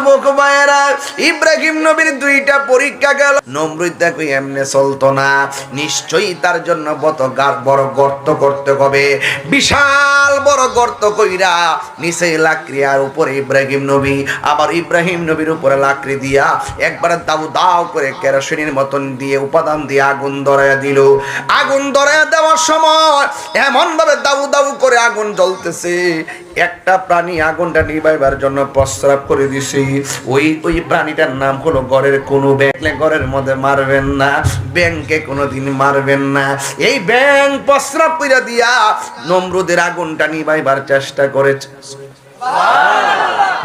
যুবক ভাইয়েরা, ইব্রাহিম নবীর দুইটা পরীক্ষা গেল। নমরুদ দেখো এমনি চলতো না, নিশ্চয়ই তার জন্য বড় গর্ত করতে হবে। বিশাল বড় গর্ত কইরা নিচে লাকড়ি আর উপরে ইব্রাহিম নবী, আবার ইব্রাহিম নবীর উপরে লাকড়ি দিয়া একবার দাউ দাউ করে কেরোসিনের মতন দিয়ে উপাদান দিয়ে আগুন ধরাইয়া দিল। আগুন ধরাইয়া দেওয়ার সময় এমন ভাবে দাউ দাউ করে আগুন জ্বলতেছে, একটা প্রাণী আগুনটা নিভাইবার জন্য প্রস্রাব করে দিছে। ওই প্রাণীটার নাম হলো ঘরের কোনো ব্যাংক। ঘরের মধ্যে মারবেন না, ব্যাংকে কোনোদিন মারবেন না। এই ব্যাংক প্রস্রাব কইরা দিয়া নমরুদের আগুনটা নিভাইবার চেষ্টা করেছে।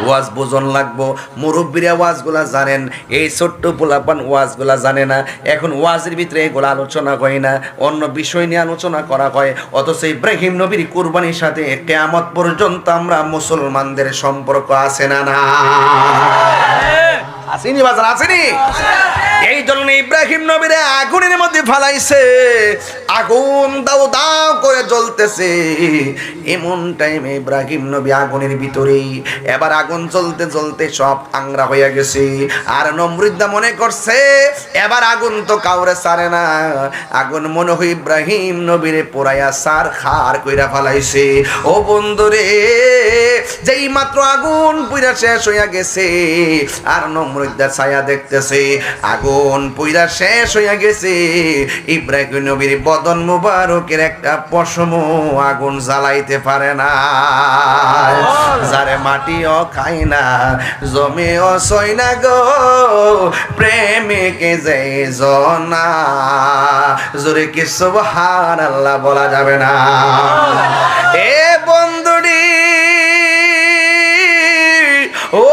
ওয়াজ বোঝন লাগবো, মুরব্বীরা ওয়াজগুলা জানেন, এই ছোট্ট পোলাপান ওয়াজগুলা জানে না। এখন ওয়াজের ভিতরে এগুলো আলোচনা হয় না, অন্য বিষয় নিয়ে আলোচনা করা হয়। অথচ ইব্রাহিম নবীর কুরবানির সাথে কিয়ামত পর্যন্ত আমরা মুসলমানদের সম্পর্ক আছে না? না আসেনি বাজার, আসেনি? এই জন্য ইব্রাহিম নবীরে আগুনের মধ্যে ফালাইছে, আগুন দাও দাও করে জ্বলতেছে। এমন টাইমে ইব্রাহিম নবী আগুনের ভিতরেই, এবার আগুন জ্বলতে জ্বলতে সব আংরা হয়ে গেছে। আর নমরুদা মনে করছে এবার আগুন তো কাউরে ছাড়ে না, আগুন মনে হয় ইব্রাহিম নবীরে পোড়াইয়া সার খার কইরা ফালাইছে। ও বন্ধুরে, যেই মাত্র আগুন পুইরা শেষ হইয়া গেছে, আর নমরুদা ছায়া দেখতেছে আগুন পুইরা শেষ হইয়া গেছে। ইব্রাহিম নবীর বদন মুবারকের একটা পশম আগুন জ্বালাইতে পারে না। যারে মাটিও খাই না, জমিও সই না গো, প্রেমিকে যে জনা, জোরে কি সুবহানাল্লাহ বলা যাবে না? এ বন্ধুরি, ও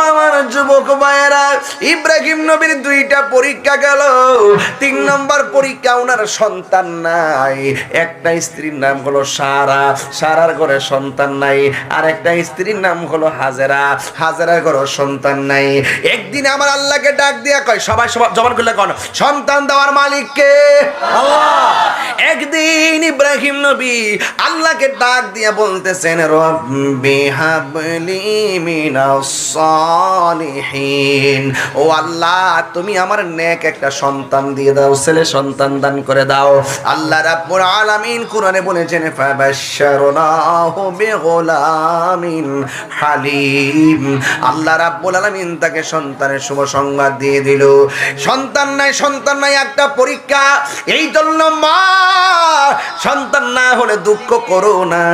আমার যুবক ভাইয়েরা, ইব্রাহিম নবীর দুইটা পরীক্ষা গেল। 3 নম্বর পরীক্ষা, ওনার সন্তান নাই। একটা স্ত্রীর নাম হলো সারা, সারার ঘরে সন্তান নাই। আর একটা স্ত্রীর নাম হলো হাজেরা, হাজেরার ঘরে সন্তান নাই। একদিন আমার আল্লাহকে ডাক দিয়া কয়, সবাই জবান খুলে কোন, সন্তান দেওয়ার মালিক কে? আল্লাহ। একদিন ইব্রাহিম নবী আল্লাহকে ডাক দিয়া বলতেছেন, রব্বি হাবলি মিনাস সালিহিন, ও আল্লাহ তুমি আমার নেক একটা সন্তান দিয়ে দাও, ছেলে সন্তান দান করে দাও। আল্লাহ রাব্বুল আলামিন কোরআনে বলেছেন, ফাবাশশারনাহু বিগুলামিন হালিম। আল্লাহ রাব্বুল আলামিন তাকে সন্তানের শুভ সংবাদ দিয়ে দিল। সন্তান নাই, সন্তান নাই, একটা পরীক্ষা। এই জন্য মা, সন্তান না হলে দুঃখ করো না,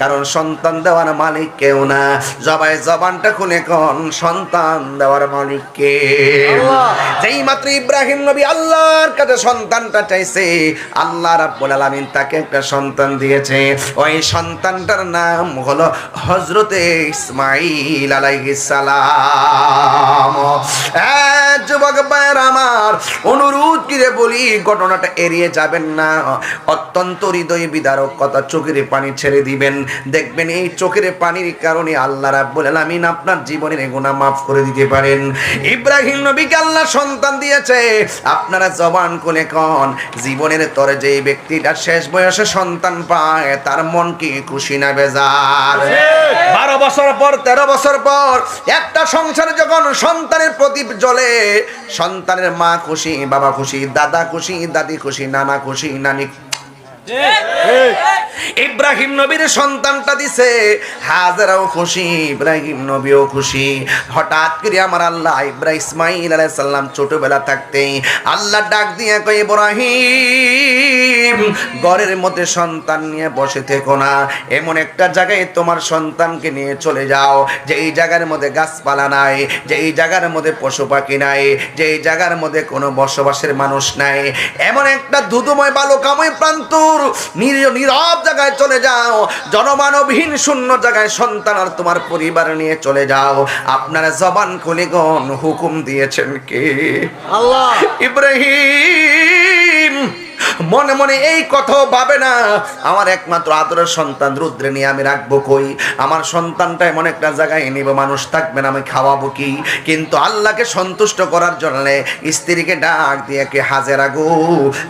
কারণ সন্তান দেওয়ার মালিক কেউ না। জবাই জবানটা খুলে কোন, সন্তান দেওয়ার মালিক কে? যেই মাত্র ইব্রাহিম নবী আল্লাহর কাছে সন্তানটা চাইছে, আল্লাহ রাব্বুল আলামিন তাকে একটা সন্তান দিয়েছে। ওই সন্তানটার নাম হলো হযরতে ইসমাঈল আলাইহিস সালাম। যুবক ভাইরা আমার, অনুরোধ করে বলি, ঘটনাটা এড়িয়ে যাবেন না। অত্যন্ত হৃদয় বিদারক কথা, চোখের পানি ছেড়ে দিবেন, দেখবেন এই চোখের পানির কারণে আল্লাহ রাব্বুল আলামিন আপনার জীবনের গুনাহ মাফ করে দিতে পারেন। ইব্রাহিম নবীকে আল্লাহ সন্তান দিয়েছে। আপনারা জবান খুলে কোন, জীবনের তরে যে ব্যক্তিটা শেষ বয়সে সন্তান পায়, তার মন কি খুশি না বেজার? 12 বছর পর, 13 বছর পর একটা সংসারে যখন সন্তানের প্রদীপ জ্বলে, সন্তানের মা খুশি, বাবা খুশি, দাদা খুশি, দাদি খুশি, নানা খুশি, নানি। ইব্রাহিম নবীর সন্তানটা দিছে, হাজেরাও খুশি, ইব্রাহিম নবীও খুশি। হঠাৎ করে আমার আল্লাহ ইসমাঈল আলাইহিস সালাম ছোটবেলা থাকতেই আল্লাহ ডাক দিয়ে কয়, ইব্রাহিম ঘরের মধ্যে সন্তান নিয়ে বসে থেকো না, এমন একটা জায়গায় তোমার সন্তানকে নিয়ে চলে যাও, যে এই জায়গার মধ্যে গাছপালা নাই, যে এই জায়গার মধ্যে পশু পাখি নাই, যে এই জায়গার মধ্যে কোনো বসবাসের মানুষ নাই, এমন একটা ধুধুময় বালুকাময় প্রান্তর নীরব জায়গায় চলে যাও, জনমানবহীন শূন্য জায়গায় সন্তান আর তোমার পরিবার নিয়ে চলে যাও। আপনারা জবান খুলে কোন, হুকুম দিয়েছেন কে? আল্লাহ। ইব্রাহিম মনে মনে এই কথাও ভাবে না আমার একমাত্র আদরের সন্তান রুদ্রে নিয়ে আমি রাখবো কই, আমার সন্তানটা এমন একটা জায়গায় নিব, মানুষ থাকবে না, আমি খাওয়াবো কি। কিন্তু আল্লাহকে সন্তুষ্ট করার জন্য স্ত্রীকে ডাক দিয়ে কে হাজেরা গো,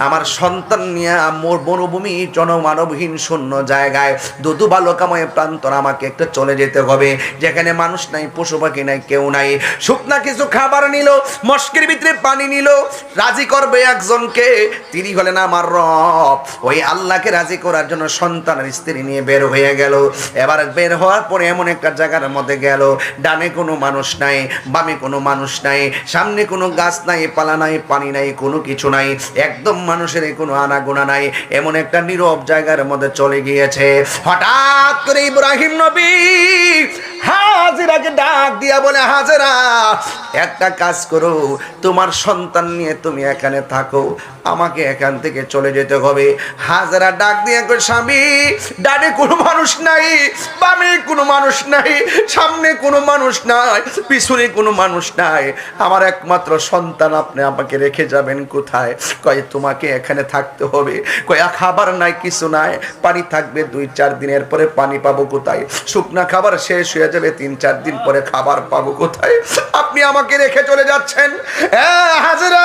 আমার সন্তান নিয়ে মোর বনভূমি জনমানবহীন শূন্য জায়গায় দুধু বালকাময় প্রান্তর আমাকে একটা চলে যেতে হবে, যেখানে মানুষ নাই, পশু পাখি নাই, কেউ নাই। শুকনা কিছু খাবার নিল, মস্কের ভিতরে পানি নিল, রাজি করবে একজনকে, তিনি হলেন আমার রব। ওই আল্লাহকে রাজি করার জন্য সন্তানের স্ত্রী নিয়ে বের হয়ে গেল। এবার বের হওয়ার পরে এমন একটা জায়গার মধ্যে গেল, ডানে কোনো মানুষ নাই, বামে কোনো মানুষ নাই, সামনে কোনো গাছ নাই, পালা নাই, পানি নাই, কোনো কিছু নাই, একদম মানুষের কোনো আনাগোনা নাই, এমন একটা নীরব জায়গার মধ্যে চলে গিয়েছে। হঠাৎ করে ইব্রাহিম নবী হাজেরাকে ডাক দিয়া বলে, হাজেরা একটা কাজ করো, তোমার সন্তান নিয়ে তুমি এখানে থাকো, আমাকে এখান থেকে চলে যেতে হবে। হাজেরা ডাক দিয়ে কই, স্বামী ডানে কোনো মানুষ নাই, বামে কোনো মানুষ নাই, সামনে কোনো মানুষ নাই, পিছনে কোনো মানুষ নাই, আমার একমাত্র সন্তান, আপনি আমাকে রেখে যাবেন কোথায়? কয় তোমাকে এখানে থাকতে হবে। কয় খাবার নাই, কিছু নাই, পানি থাকবে 2-4 দিনের পরে পানি পাবো কোথায়? শুকনা খাবার শেষ হয়ে যাবে 3-4 দিন পরে খাবার পাবো কোথায়? আপনি আমাকে রেখে চলে যাচ্ছেন? হাজেরা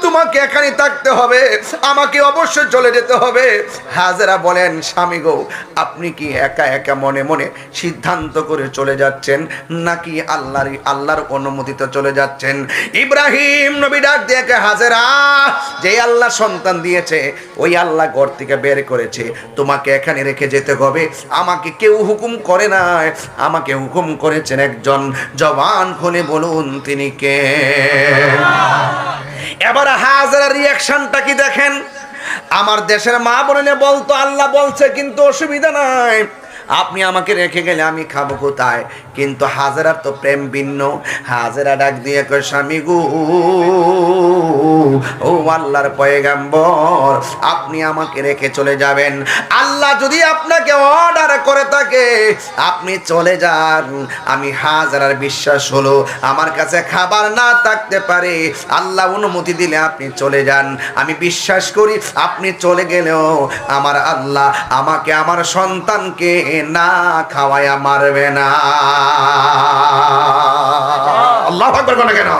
তোমাকে এখানে থাকতে হবে, আমাকে অবশ্যই চলে যেতে হবে। হাজেরা বলেন, স্বামী গো, আপনি কি একা একা মনে মনে সিদ্ধান্ত করে চলে যাচ্ছেন, নাকি আল্লাহর অনুমতিতে চলে যাচ্ছেন? ইব্রাহিম নবী ডাক দিয়ে, হাজেরা যে আল্লাহ সন্তান দিয়েছে, ওই আল্লাহ ঘর থেকে বের করেছে, তোমাকে এখানে রেখে যেতে হবে। আমাকে কেউ হুকুম করে নাই, আমাকে হুকুম করেছেন একজন, জবান খুলে বলুন তিনি কে? এবার হাজেরার রিয়াকশনটা কি দেখেন। আমার দেশের মা বোনেরা বলতো, আল্লাহ বলছে কিন্তু অসুবিধা নাই, আপনি আমাকে রেখে গেলে আমি খাবো কোথায়? কিন্তু হাজেরার তো প্রেম ভিন্ন। হাজেরা ডাক দিয়ে কয়, স্বামী গো, ও আল্লাহর পয়গাম্বর, আপনি আমাকে রেখে চলে যাবেন, আল্লাহ যদি আপনাকে অর্ডার করে থাকে আপনি চলে যান। আমি হাজেরার বিশ্বাস হলো, আমার কাছে খাবার না থাকতে পারে, আল্লাহ অনুমতি দিলে আপনি চলে যান। আমি বিশ্বাস করি আপনি চলে গেলেও আমার আল্লাহ আমাকে, আমার সন্তানকে না খাওয়ায়া মারবে না। আল্লাহু আকবার, কেন?